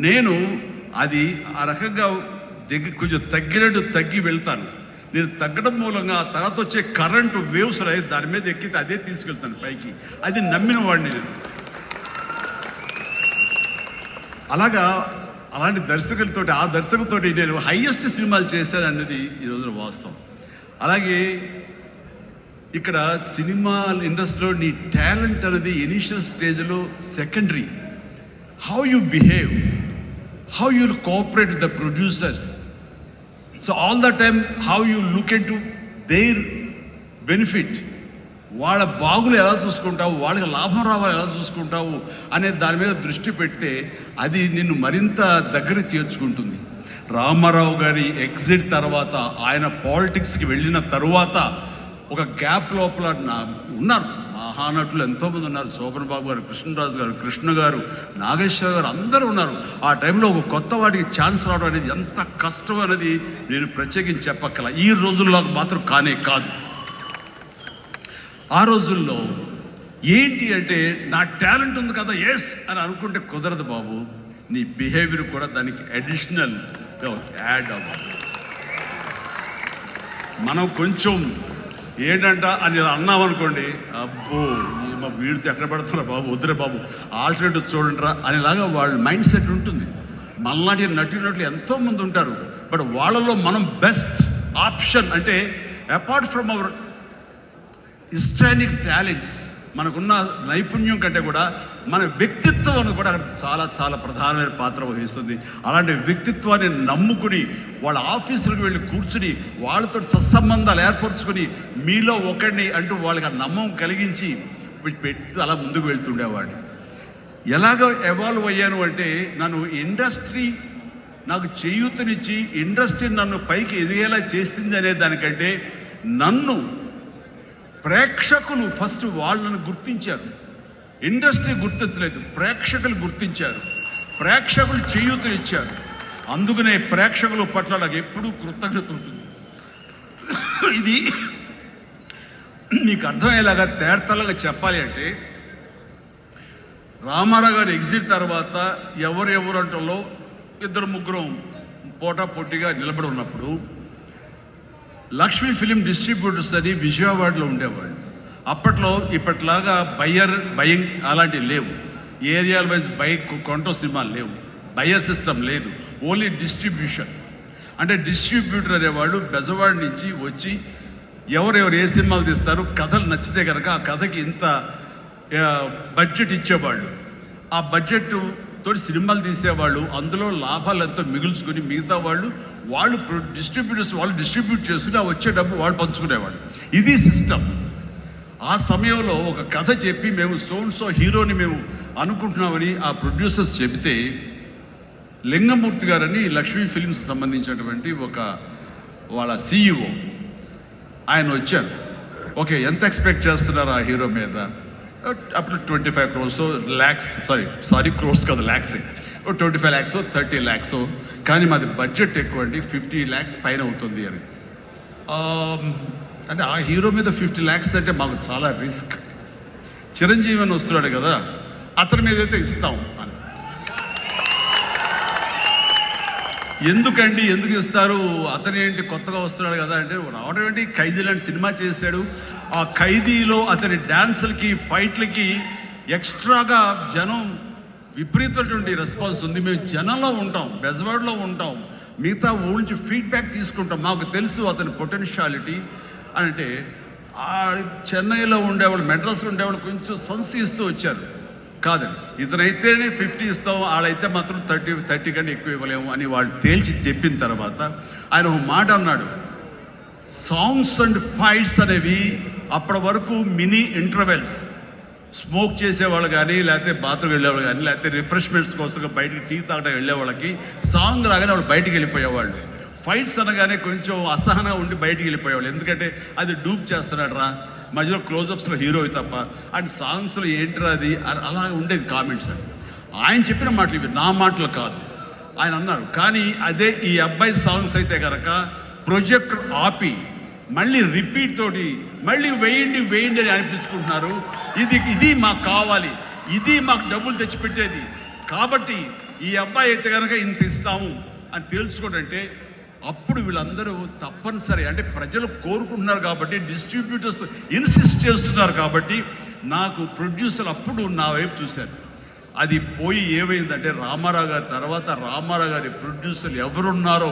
నేను అది ఆ రకంగా కొంచెం తగ్గి వెళ్తాను. నేను తగ్గడం మూలంగా ఆ తర్వాత వచ్చే కరెంటు వేవ్స్ దాని మీద ఎక్కితే అదే తీసుకెళ్తాను పైకి. అది నమ్మిన వాడిని నేను. అలాంటి దర్శకులతోటి, ఆ దర్శకులతోటి నేను హైయెస్ట్ సినిమాలు చేశాను అన్నది ఈరోజు వాస్తవం. అలాగే ఇక్కడ సినిమా ఇండస్ట్రీలో నీ టాలెంట్ అనేది ఇనిషియల్ స్టేజ్లో secondary. How you behave, how you cooperate with the producers. So all the time how you look in to their benefit. వాళ్ళ బాగులు ఎలా చూసుకుంటావు, వాళ్ళకి లాభం రావాలి ఎలా చూసుకుంటావు అనే దాని మీద దృష్టి పెడితే అది నిన్ను మరింత దగ్గర చేర్చుకుంటుంది. రామారావు గారి ఎగ్జిట్ తర్వాత, ఆయన పాలిటిక్స్కి వెళ్ళిన తరువాత ఒక గ్యాప్ లోపల ఉన్నారు మహానటులు ఎంతోమంది ఉన్నారు. శోభన్ బాబు గారు, కృష్ణరాజు గారు, కృష్ణ గారు, నాగేశ్వర గారు, అందరూ ఉన్నారు. ఆ టైంలో ఒక కొత్త వాటికి ఛాన్స్ రావడం అనేది ఎంత కష్టం అనేది నేను ప్రత్యేకించి చెప్పక్కల. ఈ రోజుల్లో మాత్రం కానే కాదు. ఆ రోజుల్లో ఏంటి అంటే నా టాలెంట్ ఉంది కదా ఎస్ అని అనుకుంటే కుదరదు బాబు. నీ బిహేవియర్ కూడా దానికి అడిషనల్గా యాడ్ అవ్వాలి. మనం కొంచెం ఏంటంట అని అన్నామనుకోండి, అబ్బో మా వీడితో ఎక్కడ పడుతున్నా బాబు, వద్దురే బాబు ఆల్టర్నేటివ్ చూడండిరా అనేలాగా వాళ్ళ మైండ్ సెట్ ఉంటుంది. మనలాంటి నటులు ఎంతోమంది ఉంటారు. బట్ వాళ్ళలో మనం బెస్ట్ ఆప్షన్ అంటే అపార్ట్ ఫ్రమ్ అవర్ హిస్టానిక్ టాలెంట్స్, మనకున్న నైపుణ్యం కంటే కూడా మన వ్యక్తిత్వం కూడా చాలా చాలా ప్రధానమైన పాత్ర వహిస్తుంది. అలాంటి వ్యక్తిత్వాన్ని నమ్ముకుని వాళ్ళ ఆఫీసులకు వెళ్ళి కూర్చుని వాళ్ళతో సత్సంబంధాలు ఏర్పరచుకొని మీలో ఒకడిని అంటూ వాళ్ళకి ఆ నమ్మకం కలిగించి పెట్టి అలా ముందుకు వెళ్తుండేవాడిని. ఎలాగ ఎవాల్వ్ అయ్యాను అంటే, నన్ను ఇండస్ట్రీ నాకు చేయూతనిచ్చి ఇండస్ట్రీ నన్ను పైకి ఎదిగేలా చేసింది అనే దానికంటే నన్ను ప్రేక్షకులు ఫస్ట్ వాళ్ళను గుర్తించారు. ఇండస్ట్రీ గుర్తించలేదు, ప్రేక్షకులు గుర్తించారు, ప్రేక్షకులు చేయూతనిచ్చారు. అందుకనే ప్రేక్షకుల పట్ల నాకు ఎప్పుడూ కృతజ్ఞత ఉంటుంది. ఇది మీకు అర్థమయ్యేలాగా తేటతెల్లగా చెప్పాలి అంటే, రామారావు గారు ఎగ్జిట్ తర్వాత ఎవరు అంటలో ఇద్దరు ముగ్గురు పోటాపోటీగా నిలబడి ఉన్నప్పుడు లక్ష్మీ ఫిలిం డిస్ట్రిబ్యూటర్స్ అని విజయవాడలో ఉండేవాళ్ళు. అప్పట్లో ఇప్పట్లాగా బయింగ్ అలాంటివి లేవు. ఏరియాల వైజ్ కొంటో సినిమాలు లేవు, బయ్యర్ సిస్టమ్ లేదు, ఓన్లీ డిస్ట్రిబ్యూషన్. అంటే డిస్ట్రిబ్యూటర్ అనేవాళ్ళు బెజవాడ నుంచి వచ్చి ఎవరెవరు ఏ సినిమాలు తీస్తారు, కథలు నచ్చితే కనుక ఆ కథకి ఇంత బడ్జెట్ ఇచ్చేవాళ్ళు. ఆ బడ్జెట్ తోటి సినిమాలు తీసేవాళ్ళు. అందులో లాభాలు ఎంతో మిగుల్చుకుని మిగతా వాళ్ళు డిస్ట్రిబ్యూటర్స్ వాళ్ళు డిస్ట్రిబ్యూట్ చేసుకుని ఆ వచ్చే డబ్బు వాళ్ళు పంచుకునేవాళ్ళు. ఇది సిస్టమ్. ఆ సమయంలో ఒక కథ చెప్పి మేము సో హీరోని మేము అనుకుంటున్నామని ఆ ప్రొడ్యూసర్స్ చెబితే, లింగమూర్తి గారని లక్ష్మీ ఫిలిమ్స్ సంబంధించినటువంటి వాళ్ళ CEO ఆయన వచ్చారు. ఓకే, ఎంత ఎక్స్పెక్ట్ చేస్తున్నారు ఆ హీరో మీద? అప్పుడు 25 crores lakhs, సారీ క్రోర్స్ కాదు, ల్యాక్స్. 25 lakhs 30 lakhs, కానీ మాది బడ్జెట్ ఎక్కువ అండి, 50 lakhs పైన అవుతుంది అని. అంటే ఆ హీరో మీద 50 lakhs అంటే మాకు చాలా రిస్క్. చిరంజీవి అని వస్తున్నాడు కదా, అతని మీద అయితే ఇస్తాం అని. ఎందుకు ఇస్తారు, అతను ఏంటి కొత్తగా వస్తున్నాడు కదా అంటే, రావడం ఏంటి, ఖైదీ లాంటి సినిమా చేశాడు. ఆ ఖైదీలో అతని డ్యాన్సులకి ఫైట్లకి ఎక్స్ట్రాగా జనం విపరీతమైనటువంటి రెస్పాన్స్ ఉంది. మేము జనంలో ఉంటాం, బెజవాడలో ఉంటాం, మిగతా ఊళ్ళ నుంచి ఫీడ్బ్యాక్ తీసుకుంటాం, మాకు తెలుసు అతని పొటెన్షియాలిటీ అంటే. చెన్నైలో ఉండేవాళ్ళు, మెడ్రాస్లో ఉండేవాళ్ళు కొంచెం సంశయిస్తూ వచ్చారు. కాదండి, ఇతనైతేనే 50 ఇస్తాం, వాళ్ళైతే మాత్రం 30 కంటే ఎక్కువ ఇవ్వలేము అని వాళ్ళు తేల్చి చెప్పిన తర్వాత ఆయన ఒక మాట అన్నాడు, సాంగ్స్ అండ్ ఫైట్స్ అనేవి అప్పటి వరకు మినీ ఇంటర్వెల్స్. స్మోక్ చేసేవాళ్ళు కానీ, లేకపోతే బాత్రూమ్ వెళ్ళేవాళ్ళు కానీ, లేకపోతే రిఫ్రెష్మెంట్స్ కోసం బయటికి టీ తాగడం వెళ్ళేవాళ్ళకి సాంగ్ రాగానే వాళ్ళు బయటికి వెళ్ళిపోయేవాళ్ళు. ఫైట్స్ అనగానే కొంచెం అసహనంగా ఉండి బయటికి వెళ్ళిపోయేవాళ్ళు. ఎందుకంటే అది డూప్ చేస్తున్నాడు రా, మధ్యలో క్లోజప్స్లో హీరో తప్ప, అండ్ సాంగ్స్లో ఏంటరా అది, అలా ఉండేది కామెంట్స్. ఆయన చెప్పిన మాటలు ఇవి, నా మాటలు కాదు. ఆయన అన్నారు, కానీ అదే ఈ అబ్బాయి సాంగ్స్ అయితే కనుక ప్రొజెక్టర్ ఆపి మళ్ళీ రిపీట్ తోటి మళ్ళీ వేయండి అని అనిపించుకుంటున్నారు. ఇది మాకు కావాలి, ఇది మాకు డబ్బులు తెచ్చిపెట్టేది. కాబట్టి ఈ అబ్బాయి అయితే కనుక ఇంత ఇస్తాము అని తేల్చుకోనంటే అప్పుడు వీళ్ళందరూ తప్పనిసరి, అంటే ప్రజలు కోరుకుంటున్నారు కాబట్టి, డిస్ట్రిబ్యూటర్స్ ఇన్సిస్ట్ చేస్తున్నారు కాబట్టి నాకు ప్రొడ్యూసర్ అప్పుడు నా వైపు చూశారు. అది పోయి ఏమైందంటే రామారావు గారి తర్వాత రామారావు గారి ప్రొడ్యూసర్లు ఎవరున్నారో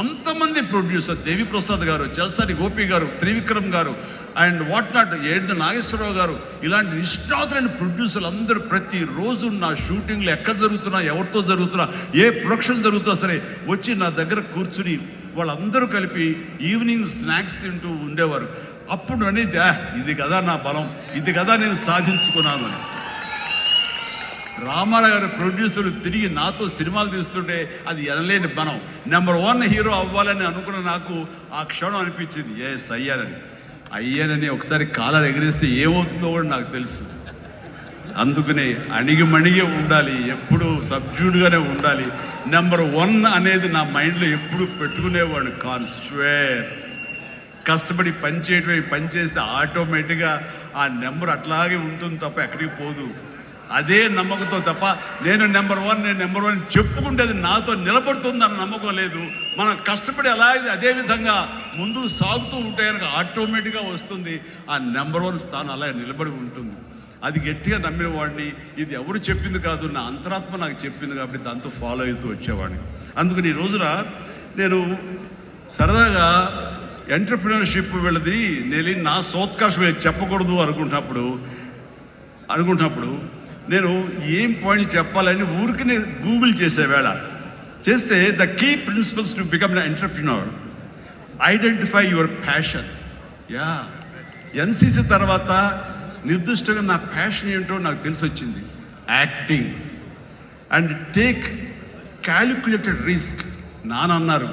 అంతమంది ప్రొడ్యూసర్, దేవిప్రసాద్ గారు, చలసాని గోపి గారు, త్రివిక్రమ్ గారు అండ్ వాట్ నాట్, ఏడు నాగేశ్వరరావు గారు, ఇలాంటి నిష్ణాతులైన ప్రొడ్యూసర్లు అందరూ ప్రతిరోజు నా షూటింగ్లు ఎక్కడ జరుగుతున్నా, ఎవరితో జరుగుతున్నా, ఏ ప్రొడక్షన్ జరుగుతున్నా సరే వచ్చి నా దగ్గర కూర్చుని వాళ్ళందరూ కలిపి ఈవినింగ్ స్నాక్స్ తింటూ ఉండేవారు. అప్పుడు అనేది ఇది కదా నా బలం, ఇది కదా నేను సాధించుకున్నాను. రామారావు గారి ప్రొడ్యూసర్లు తిరిగి నాతో సినిమాలు తీస్తుంటే అది ఎనలేని బలం. నెంబర్ 1 హీరో అవ్వాలని అనుకున్న నాకు ఆ క్షణం అనిపించింది ఎస్ అయ్యానని. ఒకసారి కాలర్ ఎగిరేస్తే ఏమవుతుందో కూడా నాకు తెలుసు. అందుకనే అణిగిమణిగే ఉండాలి, ఎప్పుడు సబ్జ్యూడ్గానే ఉండాలి. నెంబర్ 1 అనేది నా మైండ్లో ఎప్పుడు పెట్టుకునేవాడు. కాన్స్ట్రేట్ కష్టపడి పని చేయటమే, పని చేస్తే ఆటోమేటిక్గా ఆ నెంబర్ అట్లాగే ఉంటుంది తప్ప ఎక్కడికి పోదు. అదే నమ్మకంతో తప్ప నేను నెంబర్ 1 చెప్పుకుంటే అది నాతో నిలబడుతుందన్న నమ్మకం లేదు. మనం కష్టపడి అలాగే అదే విధంగా ముందుకు సాగుతూ ఉంటే కనుక ఆటోమేటిక్గా వస్తుంది. ఆ నెంబర్ 1 స్థానం అలా నిలబడి ఉంటుంది. అది గట్టిగా నమ్మిన వాడిని. ఇది ఎవరు చెప్పింది కాదు, నా అంతరాత్మ నాకు చెప్పింది కాబట్టి దాంతో ఫాలో అవుతూ వచ్చేవాడిని. అందుకని ఈ రోజున నేను సరదాగా ఎంటర్ప్రినర్షిప్ వెళ్ళది నేను నా సోత్కర్షం చెప్పకూడదు అనుకుంటున్నప్పుడు నేను ఏం పాయింట్ చెప్పాలని ఊరికి నేను గూగుల్ చేసేవేళ చేస్తే the key principles to become an entrepreneur, identify your passion. NCC తర్వాత నిర్దిష్టంగా నా ప్యాషన్ ఏంటో నాకు తెలిసి వచ్చింది. Acting and take calculated risk. నానన్నారు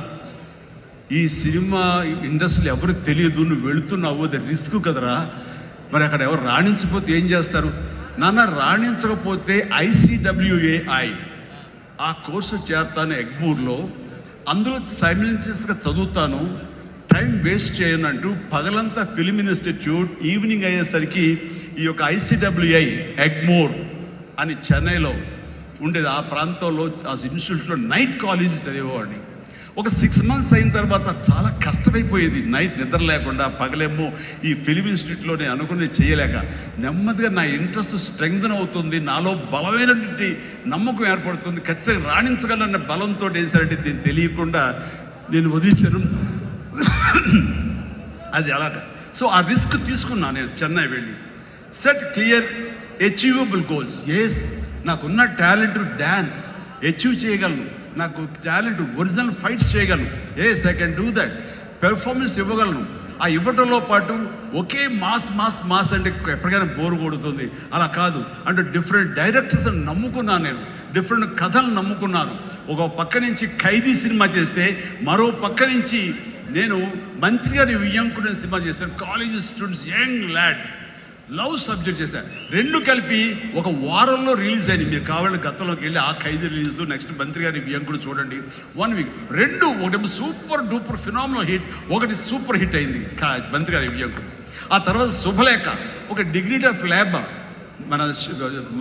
ఈ సినిమా ఇండస్ట్రీలో ఎవరికి తెలియదు, నువ్వు వెళుతున్నావు, అది రిస్క్ కదరా, మరి అక్కడ ఎవరు రాణించకపోతే ఏం చేస్తారు? నాన్న రాణించకపోతే ICWAI ఆ కోర్సు చేరుతాను ఎగ్మూర్లో, అందులో సైమిల్టేనియస్గా చదువుతాను, టైం వేస్ట్ చేయనంటూ పగలంతా ఫిలిం ఇన్స్టిట్యూట్, ఈవినింగ్ అయ్యేసరికి ఈ యొక్క ICWAI ఎగ్మూర్ అని చెన్నైలో ఉండేది. ఆ ప్రాంతంలో ఆ ఇన్స్టిట్యూట్లో నైట్ కాలేజీ చదివేవాడిని. ఒక 6 months అయిన తర్వాత చాలా కష్టమైపోయేది. నైట్ నిద్ర లేకుండా, పగలేమో ఈ ఫిలిం ఇన్స్టిట్యూట్లో నేను అనుకున్నది చేయలేక నెమ్మదిగా నా ఇంట్రెస్ట్ స్ట్రెంగ్తన్ అవుతుంది, నాలో బలమైనటువంటి నమ్మకం ఏర్పడుతుంది, ఖచ్చితంగా రాణించగలన్న బలంతో వేసారంటే దీన్ని తెలియకుండా నేను వదిలేశాను. అది అలాగా. సో ఆ రిస్క్ తీసుకున్నాను నేను చెన్నై వెళ్ళి. Set clear achievable goals. Yes నాకున్న టాలెంట్ డ్యాన్స్ అచీవ్ చేయగలను, నాకు టాలెంట్ ఒరిజినల్ ఫైట్స్ చేయగలను. Yes I can do that. Performance ఇవ్వగలను. ఆ ఇవ్వడంలో పాటు ఒకే మాస్ అంటే ఎప్పటికైనా బోరు కొడుతుంది. అలా కాదు, అంటే డిఫరెంట్ డైరెక్టర్స్ నమ్ముకున్నాను నేను, డిఫరెంట్ కథలు నమ్ముకున్నాను. ఒక పక్క నుంచి ఖైదీ సినిమా చేస్తే మరో పక్క నుంచి నేను మంత్రి గారి వియ్యంకుడు సినిమా చేస్తాను. College students, young lad, love subject చేశాను. రెండు కలిపి ఒక వారంలో రిలీజ్ అయింది. మీరు కావాలని గతంలోకి వెళ్ళి ఆ ఖైదీ రిలీజ్, నెక్స్ట్ మంత్రి గారి వియ్యంకుడు చూడండి. 1 week. రెండు, ఒకటి సూపర్ డూపర్ ఫినామినల్ హిట్, ఒకటి సూపర్ హిట్ అయింది మంత్రి గారి వియ్యంకుడు. ఆ తర్వాత శుభలేఖ, ఒక డిగ్నిటీ ఆఫ్ ల్యాబ్, మన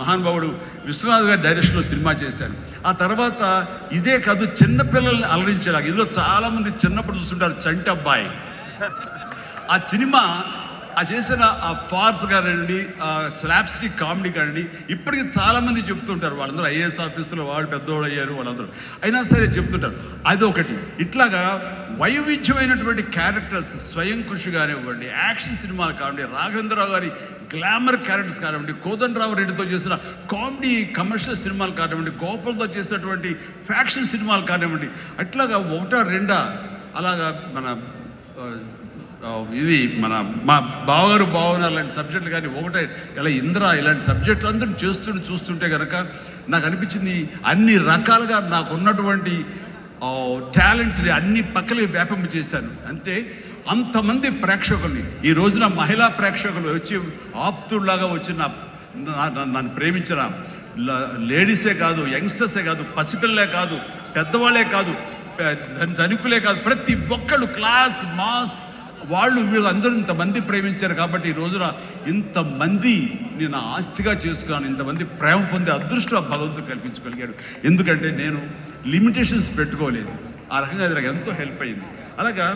మహానుభావుడు విశ్వనాథ్ గారి డైరెక్షన్లో సినిమా చేశాను. ఆ తర్వాత ఇదే కాదు, చిన్నపిల్లల్ని అలరించేలాగా, ఇందులో చాలామంది చిన్నప్పుడు చూస్తుంటారు చంటి అబ్బాయి. ఆ సినిమా ఆ చేసిన ఆ ఫార్స్ కానివ్వండి, ఆ స్లాప్స్కి కామెడీ కానివ్వండి, ఇప్పటికీ చాలామంది చెప్తుంటారు. వాళ్ళందరూ IAS ఆఫీసులో వాళ్ళు పెద్దవాళ్ళు అయ్యారు, వాళ్ళందరూ అయినా సరే చెప్తుంటారు. అదొకటి. ఇట్లాగా వైవిధ్యమైనటువంటి క్యారెక్టర్స్, స్వయం కృషి కానివ్వండి, యాక్షన్ సినిమాలు కానివ్వండి, రాఘవేంద్రరావు గారి గ్లామర్ క్యారెక్టర్స్ కానివ్వండి, కోదండరావు రెడ్డితో చేసిన కామెడీ కమర్షియల్ సినిమాలు కానివ్వండి, గోపాల్తో చేసినటువంటి ఫ్యాక్షన్ సినిమాలు కానివ్వండి, అట్లాగా 1-2 అలాగా మన ఇది మన మా బావగారు భావన లాంటి సబ్జెక్టులు కానీ, ఒకటే ఇలా ఇంద్ర ఇలాంటి సబ్జెక్టులు అందరూ చూస్తుంటే కనుక నాకు అనిపించింది అన్ని రకాలుగా నాకు ఉన్నటువంటి టాలెంట్స్ని అన్ని పక్కలే వ్యాపింప చేశాను. అంటే అంతమంది ప్రేక్షకుల్ని ఈ రోజున మహిళా ప్రేక్షకులు వచ్చి ఆప్తుల్లాగా వచ్చి నన్ను ప్రేమించిన లేడీసే కాదు, యంగ్స్టర్సే కాదు, పసిపిల్లలే కాదు, పెద్దవాళ్ళే కాదు, ధనికులే కాదు, ప్రతి ఒక్కళ్ళు క్లాస్ మాస్ వాళ్ళు వీళ్ళందరూ ఇంతమంది ప్రేమించారు కాబట్టి ఈ రోజున ఇంతమంది నేను ఆస్తిగా చేసుకున్నాను, ఇంతమంది ప్రేమ పొందే అదృష్టం ఆ భగవంతుడు కల్పించగలిగాడు. ఎందుకంటే నేను లిమిటేషన్స్ పెట్టుకోలేదు. ఆ రకంగా అది నాకు ఎంతో హెల్ప్ అయింది. అలాగా